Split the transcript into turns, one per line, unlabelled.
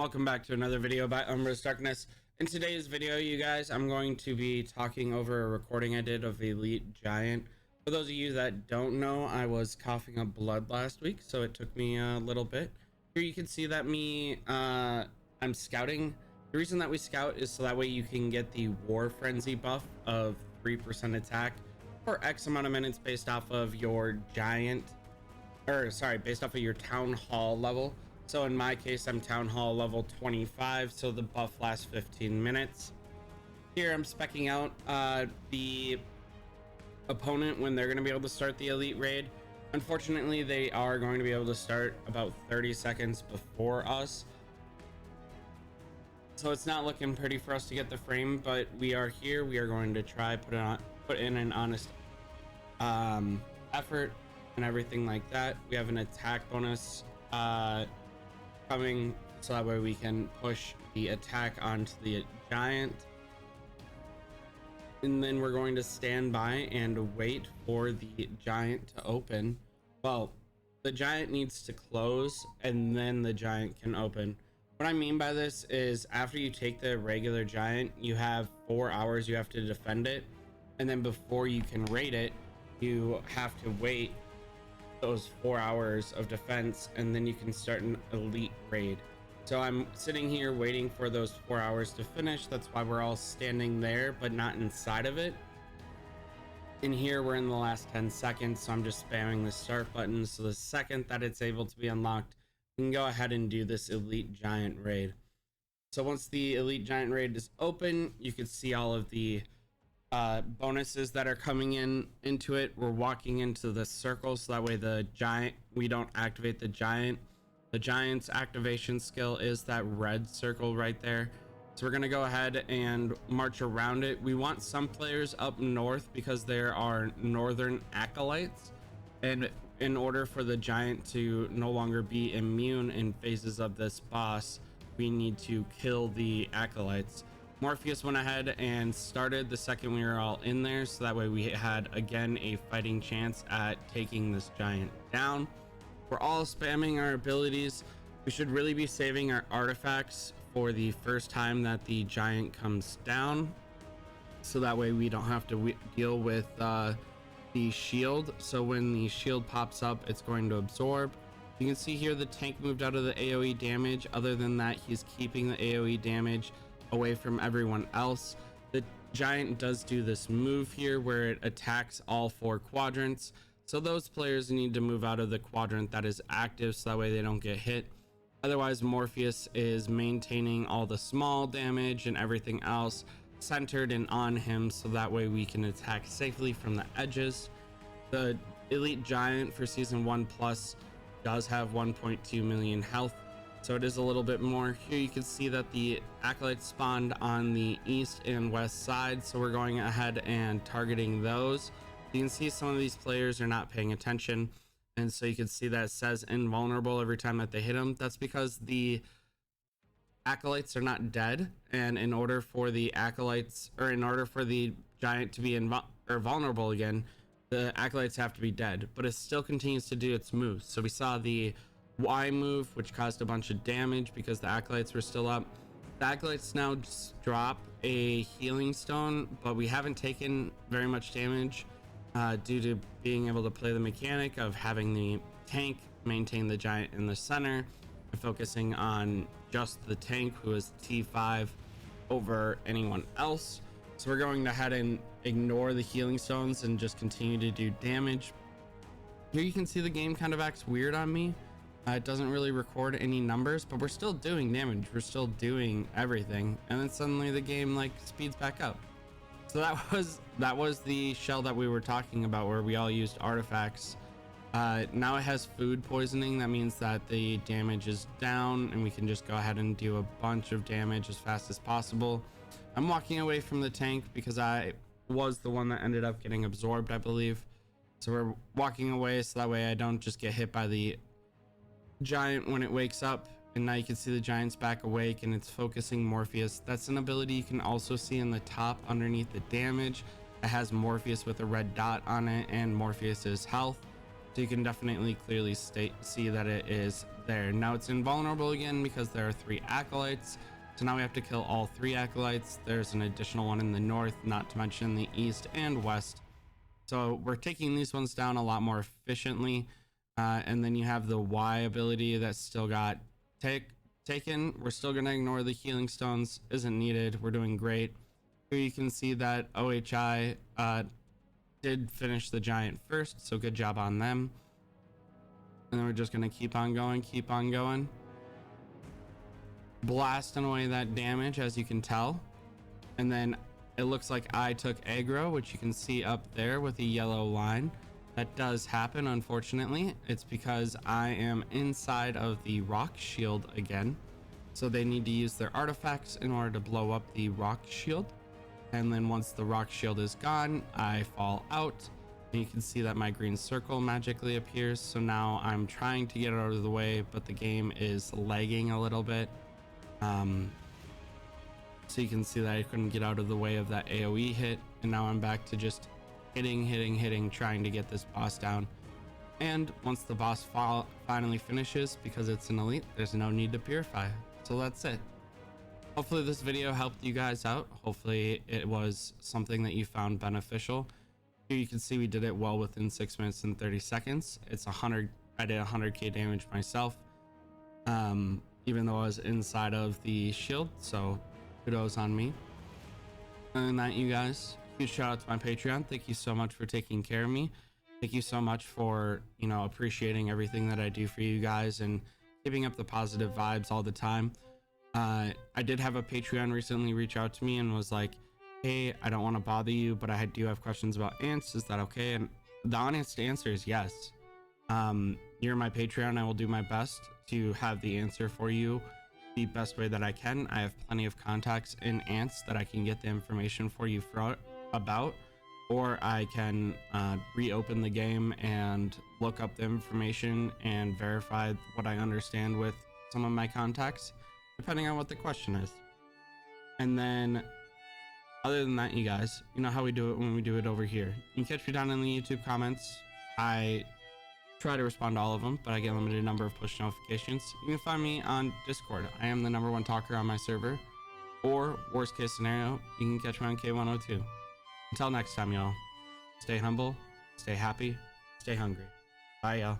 welcome back to another video by UmbrasDarkness. In today's video, you guys, I'm going to be talking over a recording I did of Elite Giant. For those of you that don't know, I was coughing up blood last week, so it took me a little bit. Here you can see that I'm scouting. The reason that we scout is so that way you can get the War Frenzy buff of 3% attack for X amount of minutes based off of your based off of your Town Hall level. So in my case, I'm Town Hall level 25, so the buff lasts 15 minutes. Here I'm specking out the opponent when they're going to be able to start the elite raid. Unfortunately, they are going to be able to start about 30 seconds before us. So it's not looking pretty for us to get the frame, but we are here. We are going to try put in an honest effort and everything like that. We have an attack bonus coming, so that way we can push the attack onto the giant, and then we're going to stand by and wait for the giant to open. Well, the giant needs to close and then the giant can open. What I mean by this is after you take the regular giant, you have 4 hours you have to defend it, and then before you can raid it, you have to wait those 4 hours of defense, and then you can start an elite raid. So I'm sitting here waiting for those 4 hours to finish. That's why we're all standing there but not inside of it. In here we're in the last 10 seconds, so I'm just spamming the start button, so the second that it's able to be unlocked, we can go ahead and do this elite giant raid. So once the elite giant raid is open, you can see all of the bonuses that are coming into it. We're walking into the circle, so that way we don't activate the giant. The giant's activation skill is that red circle right there. So we're gonna go ahead and march around it. We want some players up north because there are northern acolytes, and in order for the giant to no longer be immune in phases of this boss, we need to kill the acolytes. Morpheus went ahead and started the second we were all in there, so that way we had again a fighting chance at taking this giant down. We're all spamming our abilities. We should really be saving our artifacts for the first time that the giant comes down, so that way we don't have to deal with the shield. So when the shield pops up, it's going to absorb. You can see here the tank moved out of the AoE damage. Other than that, he's keeping the AoE damage away from everyone else. The giant does do this move here where it attacks all 4 quadrants, so those players need to move out of the quadrant that is active, so that way they don't get hit. Otherwise, Morpheus is maintaining all the small damage and everything else centered and on him, so that way we can attack safely from the edges. The elite giant for season 1 plus does have 1.2 million health, so it is a little bit more. Here you can see that the acolytes spawned on the east and west side, so we're going ahead and targeting those. You can see some of these players are not paying attention, and so you can see that it says invulnerable every time that they hit them. That's because the acolytes are not dead, and in order for the giant to be vulnerable again, the acolytes have to be dead, but it still continues to do its moves. So we saw the Y move, which caused a bunch of damage because the acolytes were still up. The acolytes now just drop a healing stone, but we haven't taken very much damage due to being able to play the mechanic of having the tank maintain the giant in the center and focusing on just the tank, who is T5 over anyone else. So we're going ahead and ignore the healing stones and just continue to do damage. Here you can see the game kind of acts weird on me. It doesn't really record any numbers, but we're still doing damage, we're still doing everything, and then suddenly the game like speeds back up. So that was the shell that we were talking about, where we all used artifacts. Now it has food poisoning. That means that the damage is down and we can just go ahead and do a bunch of damage as fast as possible. I'm walking away from the tank because I was the one that ended up getting absorbed, I believe. So we're walking away so that way I don't just get hit by the giant when it wakes up. And now you can see the giant's back awake and it's focusing Morpheus. That's an ability you can also see in the top underneath the damage. It has Morpheus with a red dot on it and Morpheus's health. So you can definitely clearly see that it is there. Now it's invulnerable again because there are 3 acolytes. So now we have to kill all 3 acolytes. There's an additional one in the north, not to mention the east and west. So we're taking these ones down a lot more efficiently. And then you have the Y ability that still got taken. We're still going to ignore the healing stones. Isn't needed. We're doing great. Here you can see that OHI did finish the giant first. So good job on them. And then we're just going to keep on going. Blasting away that damage, as you can tell. And then it looks like I took aggro, which you can see up there with the yellow line. That does happen, unfortunately. It's because I am inside of the rock shield again. So they need to use their artifacts in order to blow up the rock shield. And then once the rock shield is gone, I fall out. And you can see that my green circle magically appears. So now I'm trying to get out of the way, but the game is lagging a little bit. So you can see that I couldn't get out of the way of that AoE hit. And now I'm back to just hitting, trying to get this boss down. And once the boss finally finishes, because it's an elite, there's no need to purify. So that's it. Hopefully this video helped you guys out. Hopefully it was something that you found beneficial. Here you can see we did it well within 6 minutes and 30 seconds. It's 100. I did 100k damage myself, even though I was inside of the shield. So kudos on me. Other than that, you guys, huge shout out to my Patreon. Thank you so much for taking care of me. Thank you so much for, appreciating everything that I do for you guys and keeping up the positive vibes all the time. I did have a Patreon recently reach out to me and was like, hey, I don't want to bother you, but I do have questions about ants. Is that okay? And the honest answer is yes. You're my Patreon. I will do my best to have the answer for you the best way that I can. I have plenty of contacts in ants that I can get the information for you about, or I can reopen the game and look up the information and verify what I understand with some of my contacts, depending on what the question is. And then other than that, you guys, you know how we do it when we do it over here. You can catch me down in the YouTube comments. I try to respond to all of them, but I get a limited number of push notifications. You can find me on Discord. I am the #1 talker on my server. Or worst case scenario, you can catch me on K102. Until next time, y'all, stay humble, stay happy, stay hungry. Bye, y'all.